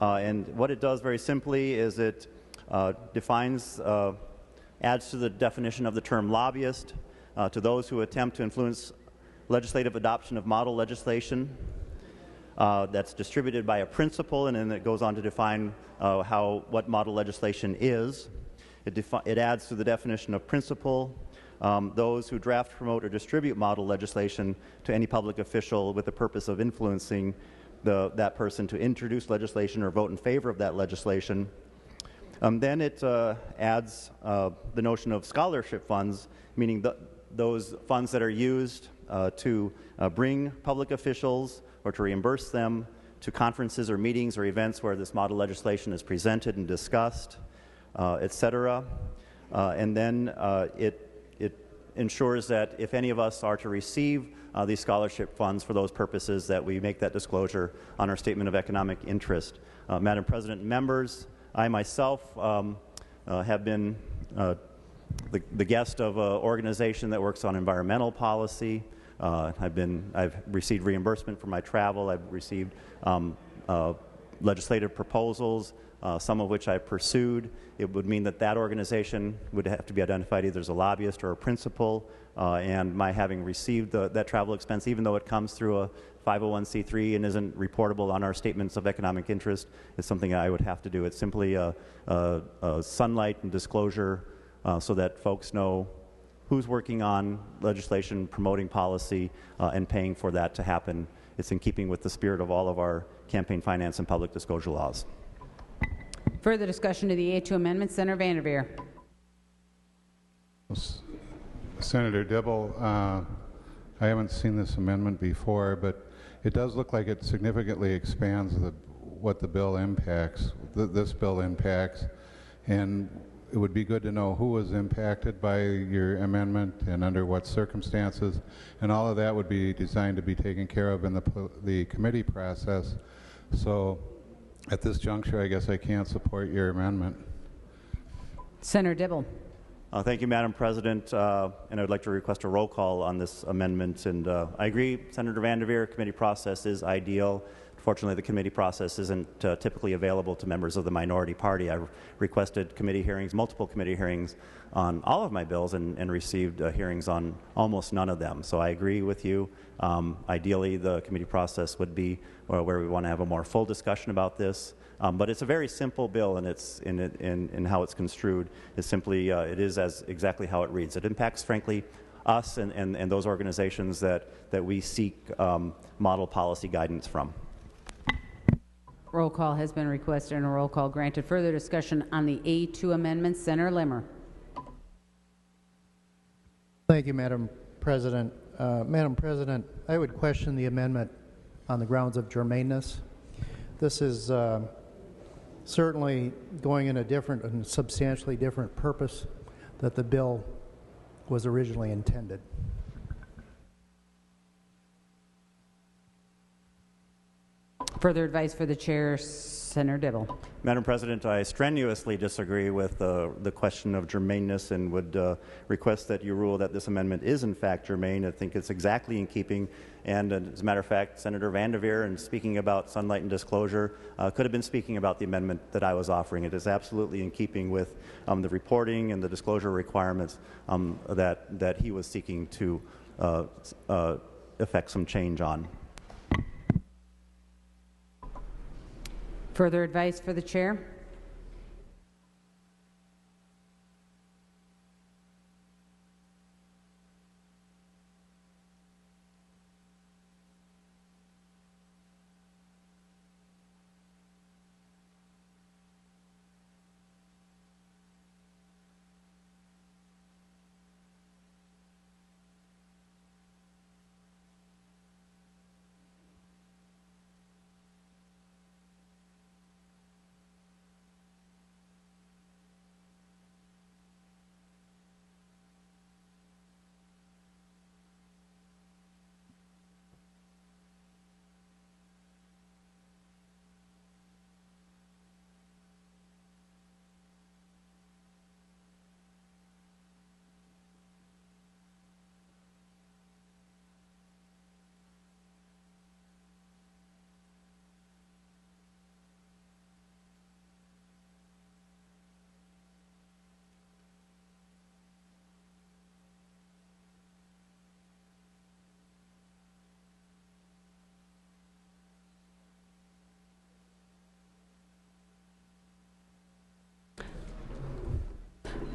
And what it does very simply is it defines, adds to the definition of the term lobbyist to those who attempt to influence legislative adoption of model legislation that's distributed by a principal, and then it goes on to define what model legislation is. It adds to the definition of principal those who draft, promote, or distribute model legislation to any public official with the purpose of influencing that person to introduce legislation or vote in favor of that legislation. Then it adds the notion of scholarship funds, meaning those funds that are used to bring public officials or to reimburse them to conferences or meetings or events where this model legislation is presented and discussed, etc. And then it ensures that if any of us are to receive these scholarship funds for those purposes, that we make that disclosure on our statement of economic interest. Madam President and members, I myself have been the guest of an organization that works on environmental policy. I've received reimbursement for my travel. I've received legislative proposals, some of which I pursued. It would mean that that organization would have to be identified either as a lobbyist or a principal, and my having received that travel expense, even though it comes through a 501c3 and isn't reportable on our statements of economic interest, is something I would have to do. It's simply a sunlight and disclosure so that folks know who's working on legislation, promoting policy, and paying for that to happen. It's in keeping with the spirit of all of our campaign finance and public disclosure laws. Further discussion to the A2 amendment. Senator Vanderveer. Senator Dibble, I haven't seen this amendment before, but it does look like it significantly expands what the bill impacts, this bill impacts, and it would be good to know who was impacted by your amendment and under what circumstances, and all of that would be designed to be taken care of in the committee process. So at this juncture, I guess I can't support your amendment. Senator Dibble. Thank you, Madam President, and I would like to request a roll call on this amendment. And I agree, Senator Vanderveer, committee process is ideal. Fortunately, the committee process isn't typically available to members of the minority party. I've requested committee hearings, multiple committee hearings on all of my bills, and received hearings on almost none of them. So I agree with you. Ideally, the committee process would be where we want to have a more full discussion about this. But it's a very simple bill, and it's in how it's construed. It's simply it is as exactly how it reads. It impacts, frankly, us and those organizations that we seek model policy guidance from. Roll call has been requested and a roll call granted. Further discussion on the A2 amendment. Senator Limmer. Thank you, Madam President. Madam President, I would question the amendment on the grounds of germaneness. This is certainly going in a different and substantially different purpose that the bill was originally intended. Further advice for the chair, Senator Dibble. Madam President, I strenuously disagree with the question of germaneness and would request that you rule that this amendment is in fact germane. I think it's exactly in keeping, and as a matter of fact, Senator Vanderveer, in speaking about sunlight and disclosure, could have been speaking about the amendment that I was offering. It is absolutely in keeping with the reporting and the disclosure requirements that he was seeking to effect some change on. Further advice for the chair?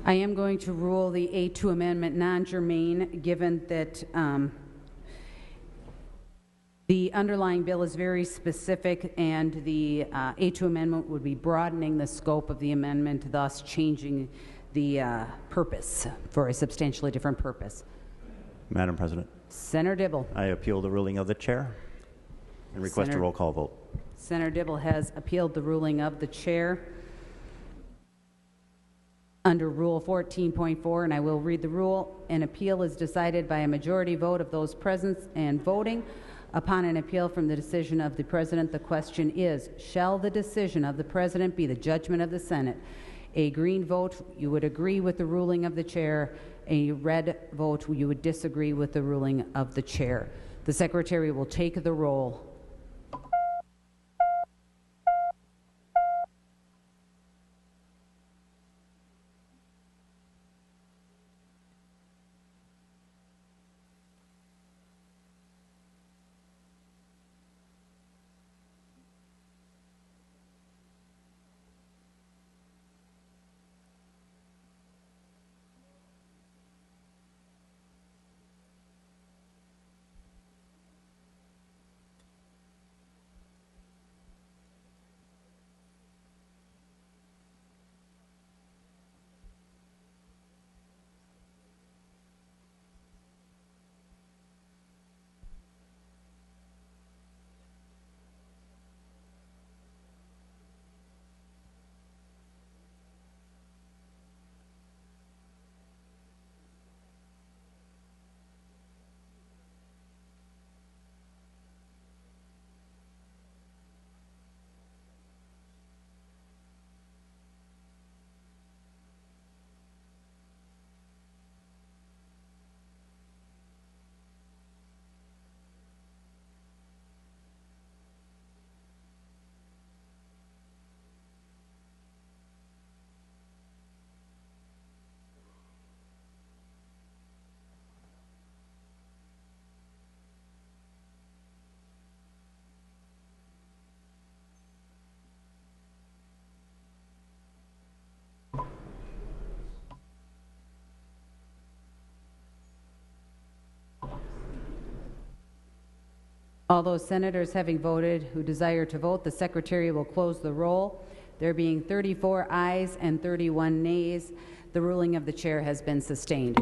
I am going to rule the A2 amendment non-germane, given that the underlying bill is very specific, and the A2 amendment would be broadening the scope of the amendment, thus changing the purpose for a substantially different purpose. Madam President, Senator Dibble. I appeal the ruling of the chair and request a roll call vote. Senator Dibble has appealed the ruling of the chair under Rule 14.4, and I will read the rule. An appeal is decided by a majority vote of those present and voting. Upon an appeal from the decision of the President, the question is, shall the decision of the President be the judgment of the Senate? A green vote, you would agree with the ruling of the chair. A red vote, you would disagree with the ruling of the chair. The Secretary will take the roll. All those senators having voted who desire to vote, the Secretary will close the roll. There being 34 ayes and 31 nays, the ruling of the chair has been sustained.